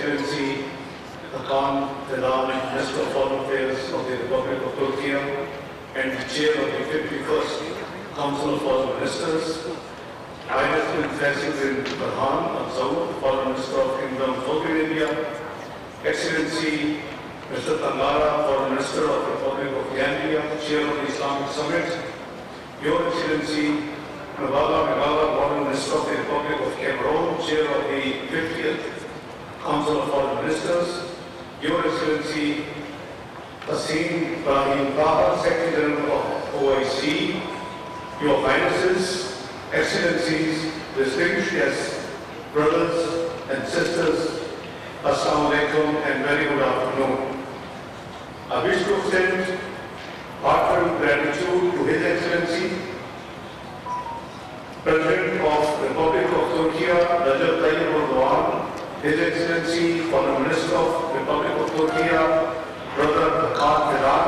Excellency Hakan Fidan, Minister of Foreign Affairs of the Republic of Turkey and the Chair of the 51st Council of Foreign Ministers, Highness Prince Faisal bin Farhan Al Saud, Foreign Minister of Kingdom of Saudi Arabia, Excellency Mr. Tangara, Foreign Minister of the Republic of Gambia, Chair of the Islamic Summit, Your Excellency Megala, Foreign Minister of the Republic of Cameroon, Chair of the 50th Council of Foreign Ministers, Your Excellency Haseen Ibrahim Taha, Secretary General of OIC, Your Highnesses, Excellencies, distinguished guests, brothers and sisters, Assalamu alaikum and very good afternoon. I wish to extend heartfelt gratitude to His Excellency, President of the Republic of Turkey, Recep Tayyip Erdogan, His Excellency, Foreign Minister of the Republic of Turkey, Brother Hakan Fidan,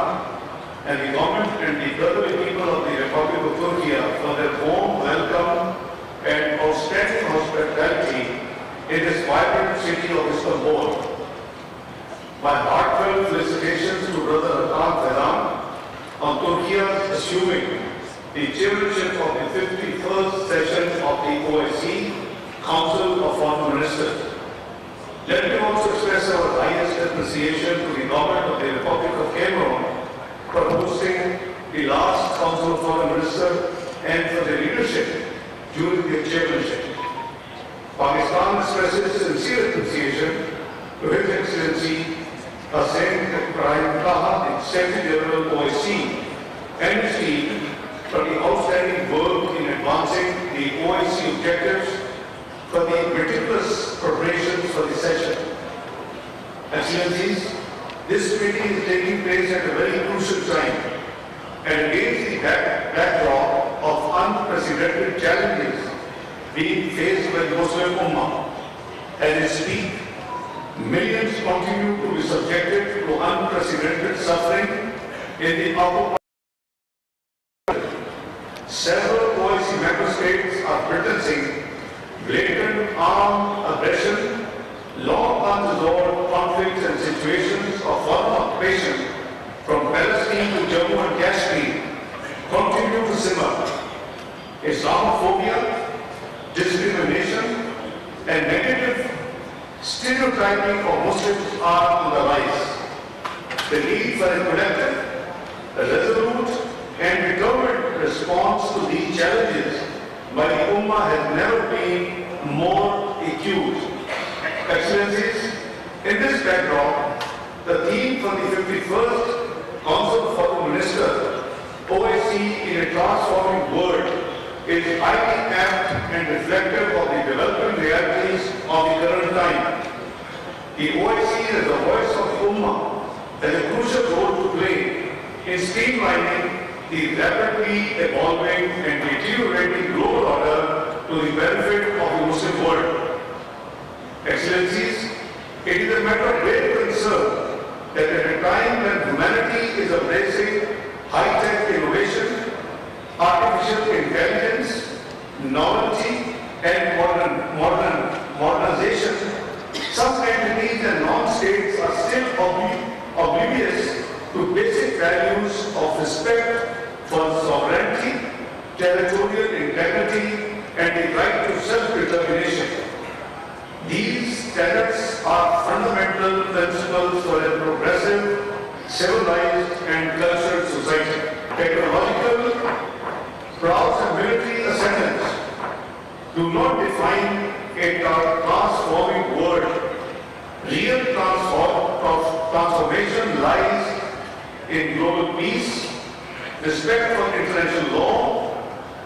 and the government and the brotherly people of the Republic of Turkey for their warm welcome and outstanding hospitality in this vibrant city of Istanbul. My heartfelt felicitations to Brother Hakan Fidan on Turkey's assuming the chairmanship of the 51st session of the OIC Council of Foreign Ministers. Let me also express our highest appreciation to the government of the Republic of Cameroon for hosting the last Council of Foreign Ministers and for their leadership during their chairmanship. Pakistan expresses sincere appreciation to His Excellency Haseen Ibrahim Taha, the Secretary General of OIC, and his team for the outstanding work in advancing the OIC objectives for the meticulous preparations for the session. Excellencies, this meeting is taking place at a very crucial time and against the backdrop of unprecedented challenges being faced by the Muslim Ummah. As we speak, millions continue to be subjected to unprecedented suffering in the occupied. Several OIC member states are witnessing blatant armed aggression, long unresolved conflicts and situations of foreign occupation from Palestine to Jammu and Kashmir continue to simmer. Islamophobia, discrimination, and negative stereotyping of Muslims are on the rise. The need for a collective, resolute, and determined response to these challenges by the Ummah has never been more acute. Excellencies, in this backdrop, the theme for the 51st Council of Foreign Ministers, OIC in a transforming world, is highly apt and reflective of the developing realities of the current time. The OIC as a voice of the Ummah has a crucial role to play in streamlining the rapidly evolving and deteriorating global order to the benefit of the Muslim world. Excellencies, it is a matter of great concern that at a time when humanity is embracing high-tech innovation, artificial intelligence, novelty, and modernization, some entities and non-states are still oblivious to basic values of respect for sovereignty, territorial integrity, and the right to self-determination. These tenets are fundamental principles for a progressive, civilized, and cultured society. Technological prowess and military ascendance do not define a transforming world. Real transformation lies in global peace, respect for international law,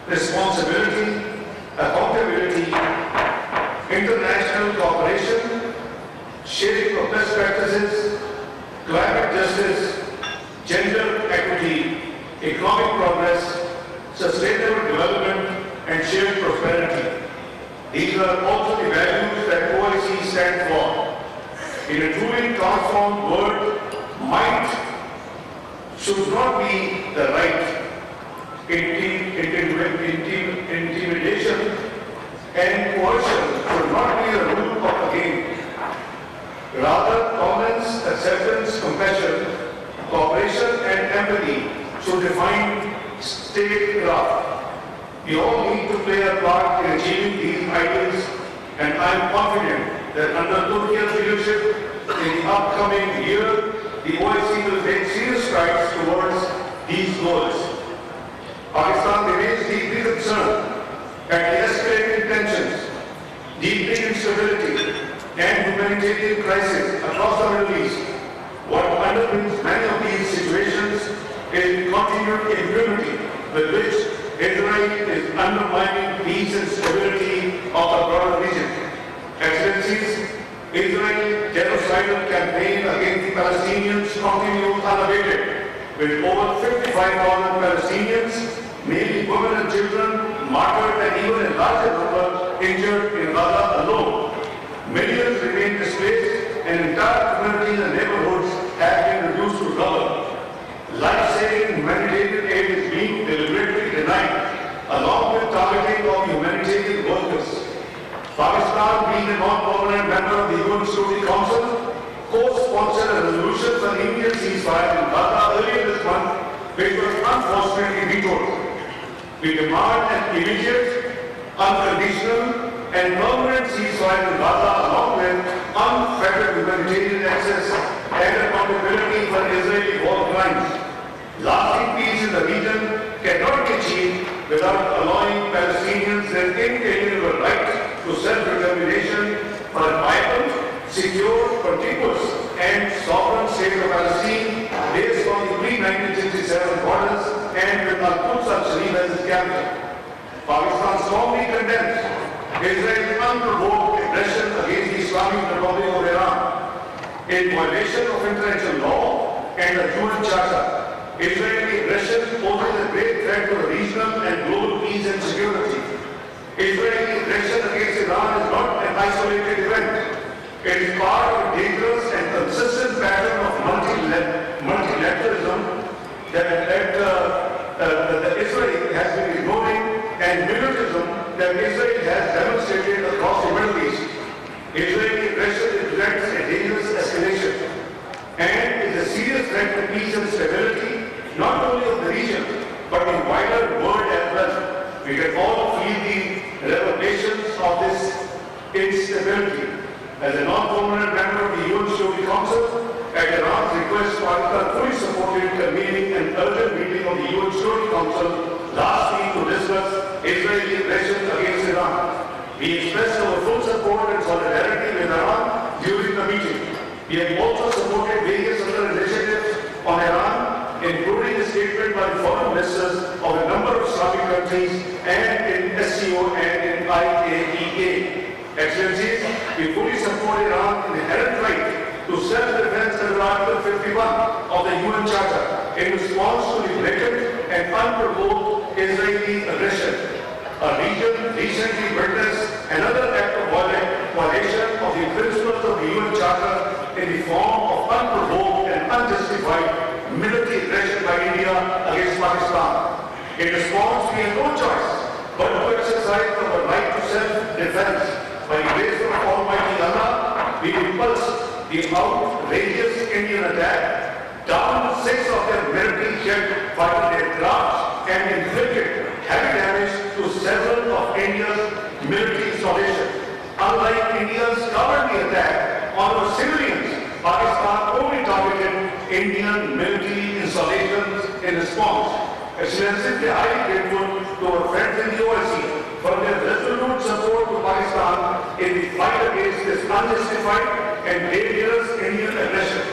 responsibility, accountability, international cooperation, sharing of best practices, climate justice, gender equity, economic progress, sustainable development, and shared prosperity. These are also the values that OIC stands for. In a truly transformed world, might should not be the right. Intimidation and coercion should not be the rule of the game. acceptance, compassion, cooperation and empathy should define statecraft. We all need to play a part in achieving these ideals, and I am confident that under Turkey's leadership in the upcoming year, the OIC will take serious strides towards these goals. Pakistan remains deeply concerned at the escalating tensions, deepening instability, and humanitarian crisis across the Middle East. What underpins many of these situations is continued impunity with which Israel is undermining peace and stability of the broader region. Excellencies, Israel's genocidal campaign against the Palestinians continues unabated, with over 55,000 Palestinians, mainly women and children, martyred and even a larger number injured in Gaza alone. Millions remain displaced and entire communities and neighborhoods have been reduced to rubble. Life-saving humanitarian aid is being deliberately denied, along with targeting of humanitarian workers. Pakistan, being a non-permanent member of the UN Security Council, co-sponsored a resolution for an immediate ceasefire in Gaza earlier this month, which was unfortunately vetoed. We demand an immediate, unconditional, and permanent ceasefire in Gaza, along with unfettered humanitarian access and accountability for Israeli war crimes. Lasting peace in the region cannot be achieved without allowing Palestinians their inalienable right to self-determination for a vibrant, secure, contiguous, and sovereign state of Palestine based on the pre-1967 borders and with Al-Quds al-Sharif as its capital. Pakistan strongly condemns Israel's unprovoked aggression against the Islamic Republic of Iran in violation of international law and the UN Charter. Israeli aggression poses a great threat to the regional and global peace and security. Israeli aggression against Iran is not an isolated event. It is part of a dangerous and consistent pattern of multilateralism that Israel has been ignoring and militarism that Israel has demonstrated across the Middle East. Israeli aggression represents a dangerous escalation and is a serious threat to peace and stability, not only of the region, but the wider world as well. We can all feel the reverberations of this instability. As a non-permanent member of the UN Security Council, at Iran's request, Pakistan fully supported convening an urgent meeting of the UN Security Council last week to discuss Israeli aggression against Iran. We expressed our full support and solidarity with Iran during the meeting. We have also supported various other initiatives on Iran, including a statement by the foreign ministers of a number of Islamic countries and in SCO and in IAEA. Excellencies, we fully support Iran's inherent right to self-defense under Article 51 of the UN Charter in response to the blatant and unprovoked Israeli aggression. Our region recently witnessed another act of violation of the principles of the UN Charter in the form of unprovoked and unjustified military aggression by India against Pakistan. In response, we have no choice but to exercise our right to self-defense. By the grace of Almighty Allah, we repulsed the outrageous Indian attack, downed 6 of their military jet fighter aircraft, and inflicted heavy damage to several of India's military installations. Unlike India's cowardly attack on our civilians, Pakistan only targeted Indian military installations in response. Excellencies, we are highly grateful to our friends in the OIC for their resolute support to Pakistan in the fight against this unjustified and dangerous Indian aggression.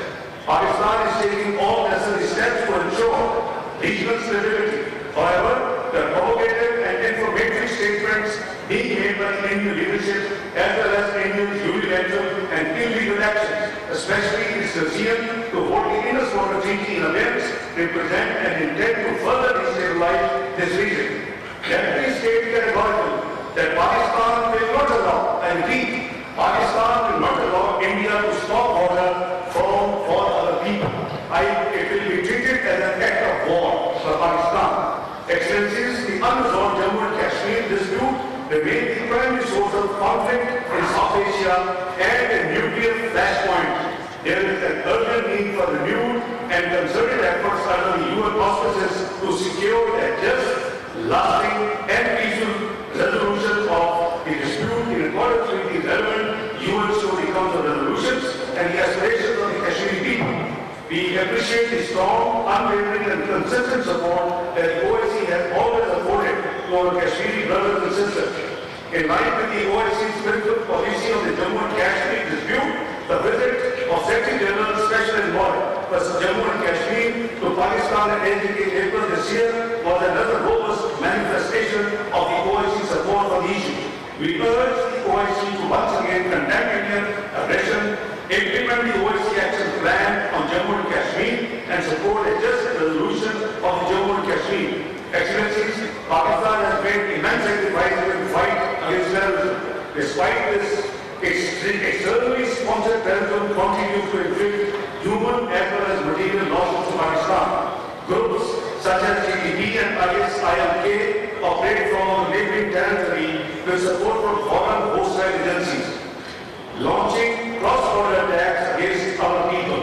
Pakistan is taking all necessary steps to ensure regional stability. However, the provocative and informative statements being made by the Indian leadership as well as India's unilateral and illegal actions, especially its refusal to hold the Indus Water Treaty in abeyance, represent an intent to further destabilize this region. Let me state categorically that Pakistan will not allow, I repeat, Pakistan will not allow India to stop water for other people. It will be treated as an act of war for Pakistan. Excellencies, the unresolved Jammu and Kashmir dispute remains the primary source of conflict in South Asia and a nuclear flashpoint. there is an urgent need for renewed and concerted efforts under the UN auspices to secure a just, lasting and peaceful resolution of the dispute in accordance with the relevant UN Security Council resolutions and the aspirations of the Kashmiri people. We appreciate the strong, unwavering and consistent support that the OIC has always afforded to our Kashmiri brothers and sisters. In line with the OIC's principal policy of the Jammu and Kashmir dispute, the visit of Secretary General Special Envoy for Jammu and Kashmir to Pakistan and in April this year was another robust manifestation of the OIC support for the issue. We urge the OIC to once again condemn Indian aggression, implement the OIC action plan on Jammu and Kashmir and support a just resolution of the Jammu and Kashmir. Excellencies, Pakistan has made immense sacrifices in the fight against terrorism. Despite this, externally sponsored terrorism continues to inflict human as well as material losses to Pakistan. Groups such as TTP and ISILK operate from our neighboring territory with support from foreign hostile agencies, launching cross-border attacks against our people.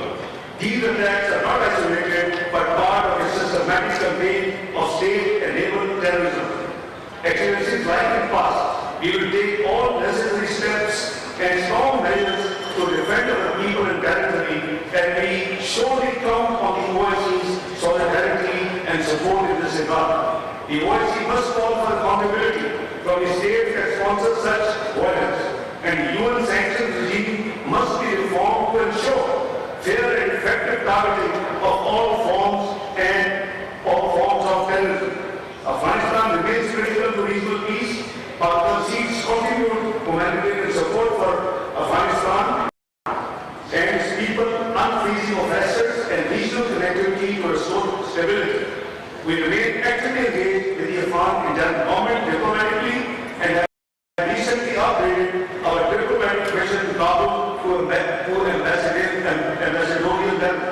These attacks are not isolated but part of a systematic campaign of state-enabled terrorism. Excellencies, like in the past, we will take all necessary steps and strong measures to defend our people and territory, and we surely count on the OIC's solidarity and support in this regard. The OIC must call for accountability from the states that sponsor such violence, and the UN sanctions regime must be reformed to ensure fair and effective targeting of all forms of terrorism. Afghanistan remains critical to regional peace. Pakistan seeks continued humanitarian support for Afghanistan and its people, unfreezing of assets and regional connectivity to restore stability. We remain actively engaged with the Afghan Indian government diplomatically and have recently upgraded our diplomatic mission to Kabul to ambassadorial level.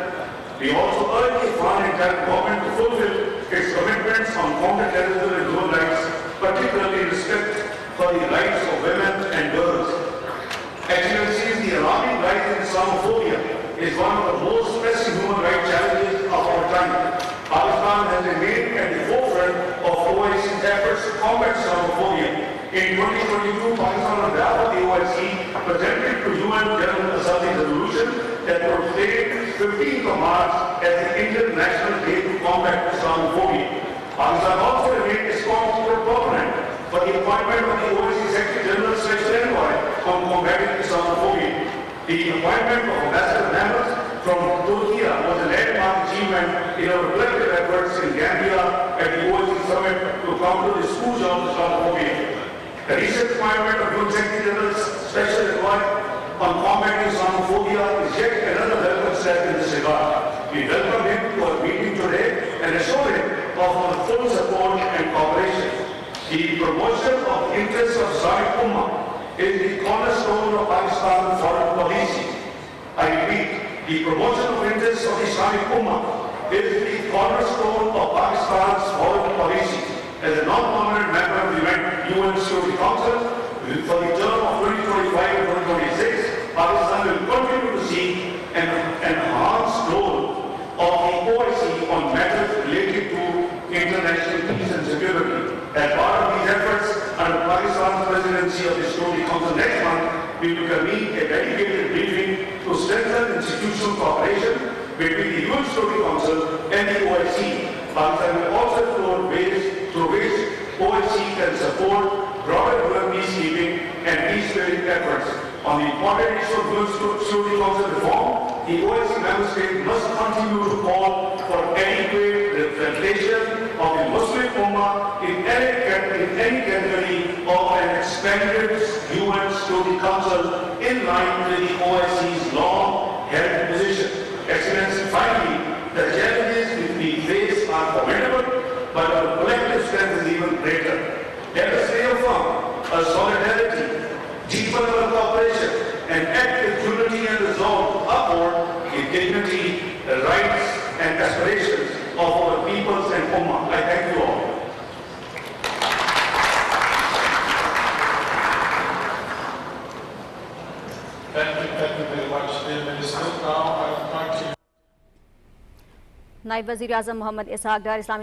We also urge the Afghan Indian government to fulfill its commitments on counter-terrorism and human rights, particularly respect for the rights of women and girls. Excellencies, the alarming rise in Islamophobia is one of the most pressing human rights challenges of our time. Pakistan has remained at the forefront of OIC's efforts to combat Islamophobia. In 2022, Pakistan, on behalf of the OIC, presented to UN General Assembly resolution that would state 15th of March as the International Day to combat Islamophobia. Pakistan also remained a strong proponent for the appointment of the OIC Secretary General Special Envoy on combating Islamophobia. The appointment of Ambassador Mehmet from Turkey was a landmark achievement in our collective efforts in Gambia at the OIC Summit to counter the scourge of Islamophobia. The recent appointment of UN Secretary General's Special Envoy on combating Islamophobia is yet another welcome step in this regard. We welcome him to our meeting today and assure him of our full support and cooperation. The promotion of the interests of Islamic Ummah is the cornerstone of Pakistan's foreign policy. I repeat, the promotion of interests of the Islamic Ummah is the cornerstone of Pakistan's foreign policy. As a non-permanent member of the UN Security Council for the term of 2025 and 2026, Pakistan will continue to seek an enhanced role of the OIC on matters related to international peace and security. As part of these efforts, under Pakistan's presidency of the Security Council next month, we will convene a dedicated briefing to strengthen institutional cooperation between the UN Security Council and the OIC. Pakistan will also explore ways through which OIC can support broader UN peacekeeping and peace-building efforts. On the important issue of UN Security Council reform, the OIC member states must continue to call for adequate representation of the Muslim Ummah in any category of an expanded UN Security Council in line with the OIC's long-held position. Excellency, finally, the challenges which we face are formidable, but our collective strength is even greater. Let us reaffirm our solidarity, deepen our cooperation, and act with unity and resolve to uphold the dignity, the rights, and aspirations of our peoples and Ummah. I thank you all. Thank you very much, dear Minister. Now, Nayab Wazir Azam Mohammad Ishaq Dar Islami